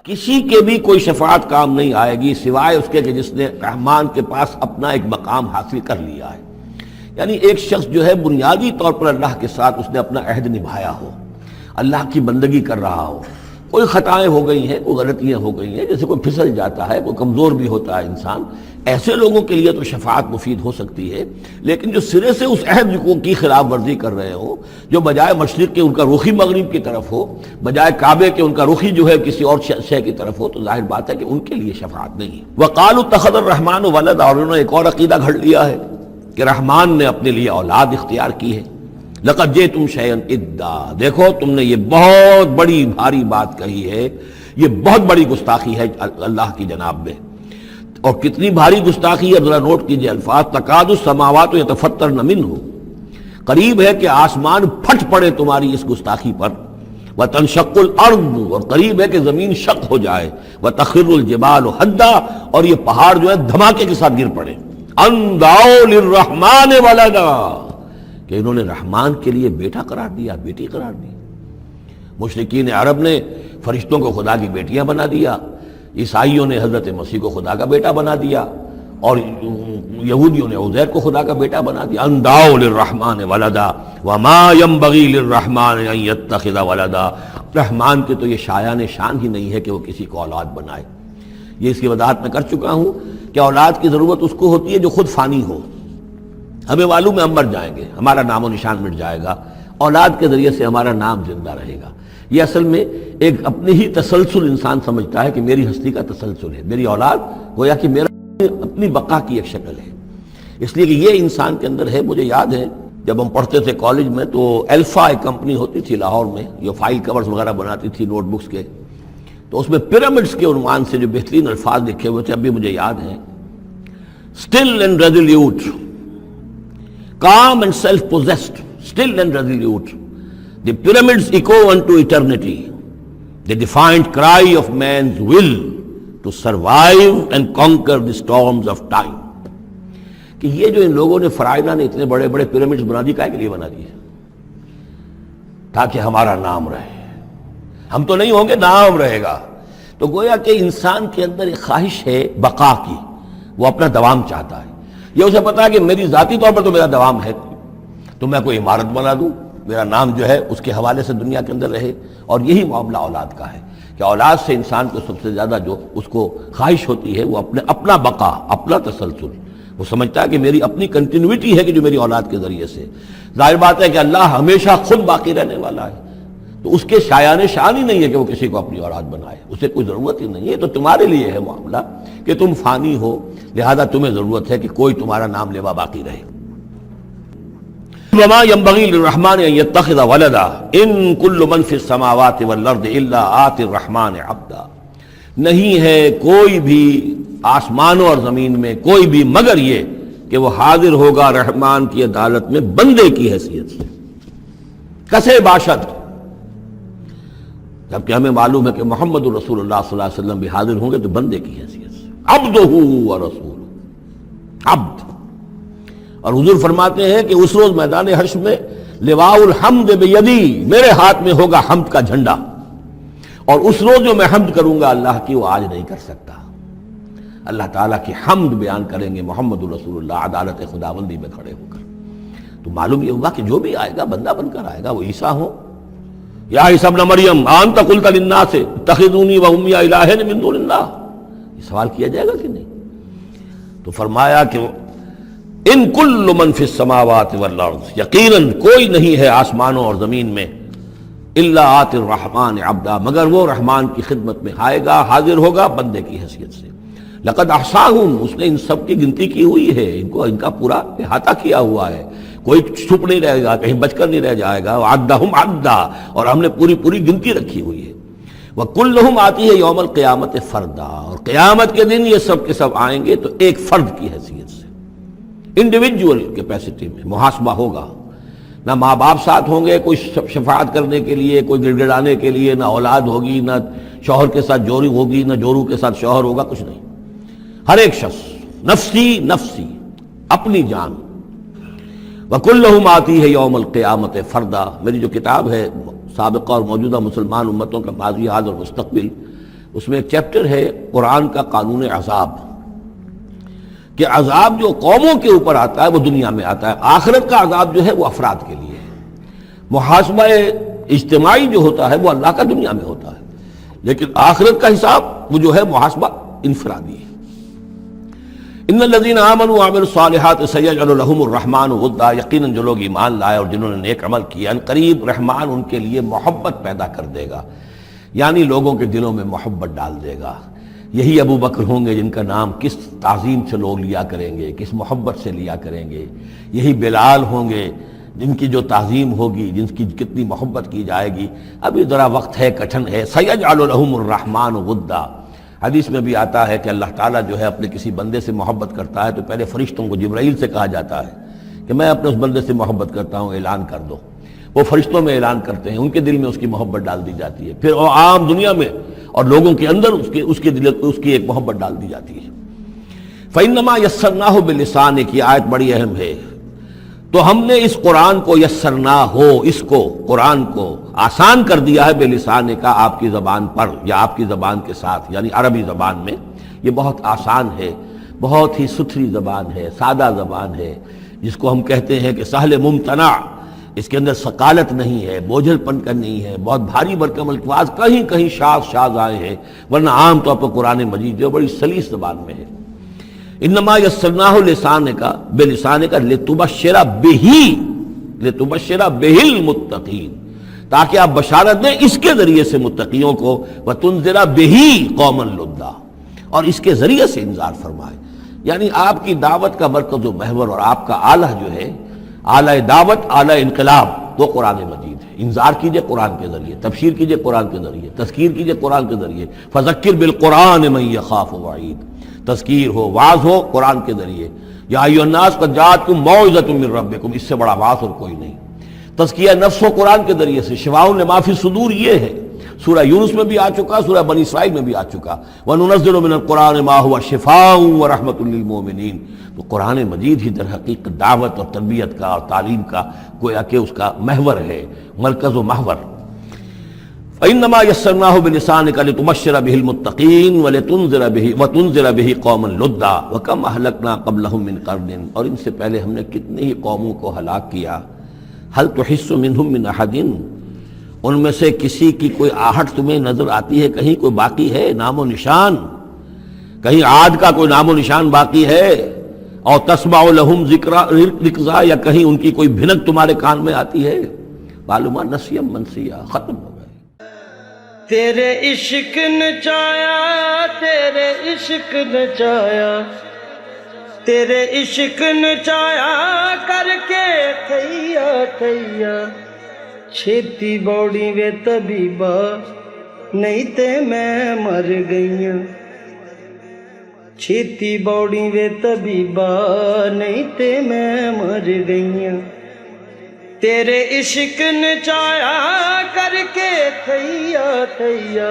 کسی کے بھی کوئی شفاعت کام نہیں آئے گی سوائے اس کے کہ جس نے رحمان کے پاس اپنا ایک مقام حاصل کر لیا ہے. یعنی ایک شخص جو ہے بنیادی طور پر اللہ کے ساتھ اس نے اپنا عہد نبھایا ہو، اللہ کی بندگی کر رہا ہو، کوئی خطائیں ہو گئی ہیں، کوئی غلطیاں ہو گئی ہیں، جیسے کوئی پھسل جاتا ہے، کوئی کمزور بھی ہوتا ہے انسان، ایسے لوگوں کے لیے تو شفاعت مفید ہو سکتی ہے. لیکن جو سرے سے اس عہد کی خلاف ورزی کر رہے ہو، جو بجائے مشرق کے ان کا رخی مغرب کی طرف ہو، بجائے کعبے کے ان کا رخی جو ہے کسی اور شے کی طرف ہو، تو ظاہر بات ہے کہ ان کے لیے شفاعت نہیں. وقالوا اتخذ الرحمن ولدا، اور انہوں نے ایک اور عقیدہ گھڑ لیا ہے کہ رحمان نے اپنے لیے اولاد اختیار کی ہے. لقد جئتم شیئا ادا، دیکھو تم نے یہ بہت بڑی بھاری بات کہی ہے، یہ بہت بڑی گستاخی ہے اللہ کی جناب میں. اور کتنی بھاری گستاخی ہے ذرا نوٹ کیجئے الفاظ. تکاد السماوات یتفطرن منہ، قریب ہے کہ آسمان پھٹ پڑے تمہاری اس گستاخی پر. وتنشق الارض، اور قریب ہے کہ زمین شق ہو جائے. وتخر الجبال حدا، اور یہ پہاڑ جو ہے دھماکے کے ساتھ گر پڑے. ان دعوا للرحمن ولدا، کہ انہوں نے رحمان کے لیے بیٹا قرار دیا، بیٹی قرار دی. مشرکین عرب نے فرشتوں کو خدا کی بیٹیاں بنا دیا، عیسائیوں نے حضرت مسیح کو خدا کا بیٹا بنا دیا، اور یہودیوں نے عزیر کو خدا کا بیٹا بنا دیا. ان دعوا للرحمن ولدا وما ينبغي للرحمن ان يتخذ ولدا، رحمان کے تو یہ شایان شان ہی نہیں ہے کہ وہ کسی کو اولاد بنائے. یہ اس کی وضاحت میں کر چکا ہوں کہ اولاد کی ضرورت اس کو ہوتی ہے جو خود فانی ہو. ہمیں معلوم ہے ہم مر جائیں گے، ہمارا نام و نشان مٹ جائے گا، اولاد کے ذریعے سے ہمارا نام زندہ رہے گا. یہ اصل میں ایک اپنی ہی تسلسل انسان سمجھتا ہے کہ میری ہستی کا تسلسل ہے، میری اولاد گویا کہ میرا اپنی بقا کی ایک شکل ہے. اس لیے کہ یہ انسان کے اندر ہے. مجھے یاد ہے جب ہم پڑھتے تھے کالج میں تو الفا ایک کمپنی ہوتی تھی لاہور میں، جو فائل کورز وغیرہ بناتی تھی نوٹ بکس کے، تو اس میں پیرامڈس کے عنوان سے جو بہترین الفاظ لکھے ہوئے تھے اب بھی مجھے یاد ہیں. Still and resolute, calm and self-possessed, still and resolute, the pyramids echo unto eternity, the defiant cry of man's will to survive and conquer the storms of time. کہ یہ جو ان لوگوں نے فرائضہ نے اتنے بڑے بڑے پیرامڈز بنا دی، کائے کے لیے بنا دیے؟ تاکہ ہمارا نام رہے. ہم تو نہیں ہوں گے، نام رہے گا. تو گویا کہ انسان کے اندر ایک خواہش ہے بقا کی، وہ اپنا دوام چاہتا ہے. یہ اسے پتا ہے کہ میری ذاتی طور پر تو میرا دوام ہے، تو میں کوئی عمارت بنا دوں، میرا نام جو ہے اس کے حوالے سے دنیا کے اندر رہے. اور یہی معاملہ اولاد کا ہے کہ اولاد سے انسان کو سب سے زیادہ جو اس کو خواہش ہوتی ہے وہ اپنا بقا، اپنا تسلسل. وہ سمجھتا ہے کہ میری اپنی کنٹینیوٹی ہے کہ جو میری اولاد کے ذریعے سے. ظاہر بات ہے کہ اللہ ہمیشہ خود باقی رہنے والا ہے، تو اس کے شایان شان ہی نہیں ہے کہ وہ کسی کو اپنی اولاد بنائے. اسے کوئی ضرورت ہی نہیں ہے. تو تمہارے لیے ہے معاملہ کہ تم فانی ہو، لہذا تمہیں ضرورت ہے کہ کوئی تمہارا نام لیوا باقی رہے. وما ينبغي للرحمن ان يتخذ ولدا ان كل من في السماوات والارض الا آتي الرحمن عبدا، نہیں ہے کوئی بھی آسمانوں اور زمین میں کوئی بھی مگر یہ کہ وہ حاضر ہوگا رحمان کی عدالت میں بندے کی حیثیت سے. کسے باشد، جبکہ ہمیں معلوم ہے کہ محمد رسول اللہ صلی اللہ علیہ وسلم بھی حاضر ہوں گے تو بندے کی حیثیت سے. عبدہ ورسولہ، عبد. اور حضور فرماتے ہیں کہ اس روز میدان حشر میں لواء الحمد بیدی، میرے ہاتھ میں ہوگا حمد کا جھنڈا، اور اس روز جو میں حمد کروں گا اللہ کی وہ آج نہیں کر سکتا. اللہ تعالیٰ کی حمد بیان کریں گے محمد رسول اللہ عدالت خداوندی میں کھڑے ہو کر. تو معلوم یہ ہوگا کہ جو بھی آئے گا بندہ بن کر آئے گا. وہ عیسیٰ ہو یا عیسیٰ ابن مریم انت قلت للناس اتخذونی وامی الہین من دون اللہ، یہ سوال کیا جائے گا کہ نہیں؟ تو فرمایا کہ ان کل من فی السماوات والارض، یقیناً کوئی نہیں ہے آسمانوں اور زمین میں، الا آتی الرحمن عبدا، مگر وہ رحمان کی خدمت میں آئے گا، حاضر ہوگا بندے کی حیثیت سے. لقد احصاہم، اس نے ان سب کی گنتی کی ہوئی ہے، ان کا پورا احاطہ کیا ہوا ہے، کوئی چھپ نہیں رہے گا، کہیں بچ کر نہیں رہ جائے گا. وعدہم عدا، اور ہم نے پوری گنتی رکھی ہوئی ہے. وکلہم آتی ہے یوم القیامت فردا، اور قیامت کے دن یہ سب کے سب آئیں گے تو ایک فرد کی حیثیت سے، انڈیویجول کیپیسٹی میں محاسبہ ہوگا. نہ ماں باپ ساتھ ہوں گے کوئی شفاعت کرنے کے لیے، کوئی گڑ گڑانے کے لیے، نہ اولاد ہوگی، نہ شوہر کے ساتھ جوری ہوگی، نہ جورو کے ساتھ شوہر ہوگا، کچھ نہیں. ہر ایک شخص نفسی نفسی، اپنی جان. وَكُلُّهُمْ آتی ہے یوم القیامت فردا. میری جو کتاب ہے سابقہ اور موجودہ مسلمان امتوں کا ماضی، حال اور مستقبل، اس میں ایک چیپٹر ہے قرآن کا قانون عذاب، کہ عذاب جو قوموں کے اوپر آتا ہے وہ دنیا میں آتا ہے، آخرت کا عذاب جو ہے وہ افراد کے لیے ہے۔ محاسبہ اجتماعی جو ہوتا ہے وہ اللہ کا دنیا میں ہوتا ہے، لیکن آخرت کا حساب وہ جو ہے محاسبہ انفرادی ہے۔ ان الذین آمنوا وعملوا الصالحات سیجعل لهم الرحمن ودا، یقیناً جو لوگ ایمان لائے اور جنہوں نے نیک عمل کیا، ان قریب رحمان ان کے لیے محبت پیدا کر دے گا، یعنی لوگوں کے دلوں میں محبت ڈال دے گا۔ یہی ابو بکر ہوں گے جن کا نام کس تعظیم سے لوگ لیا کریں گے، کس محبت سے لیا کریں گے۔ یہی بلال ہوں گے جن کی جو تعظیم ہوگی، جن کی کتنی محبت کی جائے گی۔ ابھی ذرا وقت ہے، کٹھن ہے۔ سیجعل لهم الرحمن ودا، حدیث میں بھی آتا ہے کہ اللہ تعالیٰ جو ہے اپنے کسی بندے سے محبت کرتا ہے تو پہلے فرشتوں کو، جبرائیل سے کہا جاتا ہے کہ میں اپنے اس بندے سے محبت کرتا ہوں، اعلان کر دو۔ وہ فرشتوں میں اعلان کرتے ہیں، ان کے دل میں اس کی محبت ڈال دی جاتی ہے، پھر وہ عام دنیا میں اور لوگوں کے اندر اس کے دل اس کی ایک محبت ڈال دی جاتی ہے۔ فَإِنَّمَا يَسَّرْنَاهُ بِلِسَانِكَ، یہ آیت بڑی اہم ہے۔ تو ہم نے اس قرآن کو یسرنا ہو، اس کو قرآن کو آسان کر دیا ہے، بلسان کا، آپ کی زبان پر یا آپ کی زبان کے ساتھ، یعنی عربی زبان میں۔ یہ بہت آسان ہے، بہت ہی ستھری زبان ہے، سادہ زبان ہے، جس کو ہم کہتے ہیں کہ سہل ممتنع، اس کے اندر ثقالت نہیں ہے، بوجھل پن کا نہیں ہے، بہت بھاری بھرکم الفاظ کہیں کہیں شاذ آئے ہیں، ورنہ عام طور پر قرآن مجید جو بڑی سلیس زبان میں ہے۔ انما یسرناہ لسانک بلسانک لتبشر بہ المتقین، تاکہ آپ بشارت دیں اس کے ذریعے سے متقیوں کو، وتنذر بہ قوما لدا، اور اس کے ذریعے سے انذار فرمائے۔ یعنی آپ کی دعوت کا مرکز و محور اور آپ کا آلہ جو ہے، آلہ دعوت، آلہ انقلاب، وہ قرآن مجید ہے۔ انذار کیجئے قرآن کے ذریعے، تبشیر کیجئے قرآن کے ذریعے، تذکیر کیجئے قرآن کے ذریعے۔ فذکر بالقرآن من یخاف وعید، تذکیر ہو، وعظ ہو قرآن کے ذریعے۔ یا ایھا الناس قد جاءتکم موعظۃ من ربکم، اس سے بڑا وعظ اور کوئی نہیں۔ تزکیہ نفس و قرآن کے ذریعے سے، شفاء لما فی الصدور یہ ہے، سورہ یونس میں بھی آ چکا، سورہ بنی اسرائیل میں بھی آ چکا، وَنُنَزِّلُ مِنَ الْقُرْآنِ مَا هُوَ شِفَاءٌ وَرَحْمَةٌ لِّلْمُؤْمِنِينَ۔ تو قرآن مجید ہی در حقیقت دعوت اور تربیت کا اور تعلیم کا گویا کہ اس کا محور ہے، مرکز و محور۔ فَإِنَّمَا يَسَّرْنَاهُ بِلِسَانِكَ لِتُبَشِّرَ بِهِ الْمُتَّقِينَ وَتُنذِرَ بِهِ قَوْمًا لُدًّا وَكَمْ أَهْلَكْنَا قَبْلَهُم مِّن قَرْنٍ، اور ان سے پہلے ہم نے کتنی ہی قوموں کو ہلاک کیا۔ هَلْ تُحِسُّ مِنْهُم مِّنْ أَحَدٍ، ان میں سے کسی کی کوئی آہٹ تمہیں نظر آتی ہے؟ کہیں کوئی باقی ہے نام و نشان؟ کہیں عاد کا کوئی نام و نشان باقی ہے؟ اور تسمع لہم رکزا، یا کہیں ان کی کوئی بھنک تمہارے کان میں آتی ہے؟ معلومہ نسیم منسیہ، ختم ہو گئے۔ تیرے عشق نچایا، تیرے عشق نچایا، تیرے عشق نچایا کر کے تھیا تھیا، چھیتی بوڑی وے طبیبا نہیں تے میں مر گئیاں، چھیتی بوڑی وے طبیبا نہیں تے میں مر گئیاں، تیرے عشق نچایا کر کے تھیا تھیا،